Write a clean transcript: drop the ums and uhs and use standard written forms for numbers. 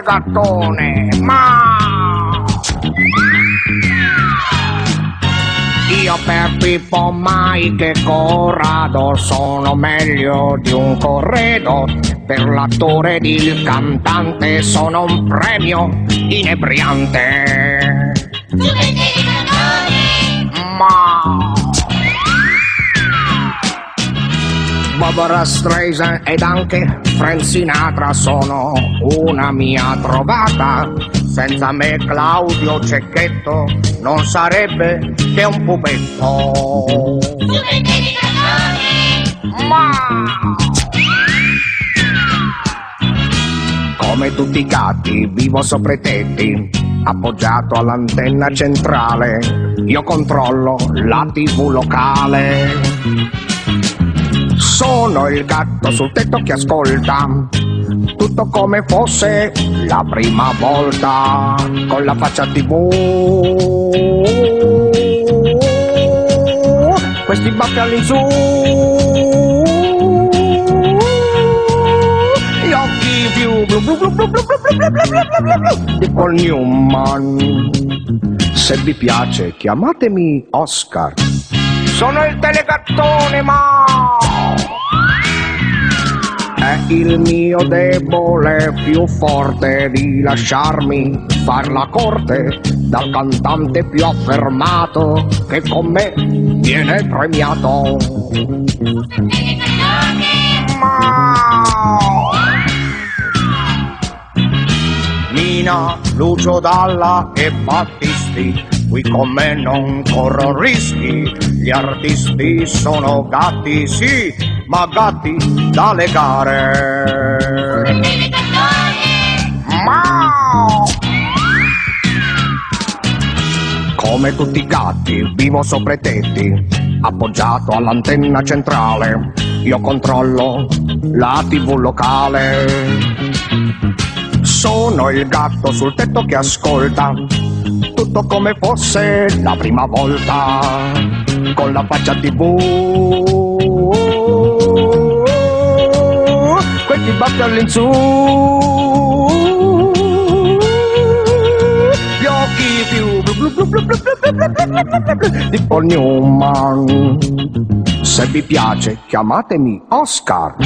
telegattone, ma io per Pippo mai che Corrado sono meglio di un corredo. Per l'attore ed il cantante sono un premio inebriante. Ma Barbara Streisand ed anche Frank Sinatra sono una mia trovata. Senza me Claudio Cecchetto non sarebbe che un pupetto. Ma come tutti i gatti vivo sopra i tetti, appoggiato all'antenna centrale. Io controllo la TV locale. Sono il gatto sul tetto che ascolta tutto come fosse la prima volta, con la faccia TV, questi baffi all'insù, gli occhi più blu blu blu blu blu blu blu blu blu blu blu di Paul Newman. Se vi piace chiamatemi Oscar. Sono il telegattone, ma è il mio debole più forte di lasciarmi far la corte dal cantante più affermato che con me viene premiato. Mina, Lucio Dalla e Battisti, qui con me non corro rischi. Gli artisti sono gatti, sì, ma gatti da legare. Ma come tutti i gatti vivo sopra i tetti, appoggiato all'antenna centrale. Io controllo la TV locale. Sono il gatto sul tetto che ascolta tutto come fosse la prima volta, con la faccia TV, questi baffi all'insù, gli occhi più blu blu blu blu blu blu blu blu blu di Paul Newman. Se vi piace chiamatemi Oscar.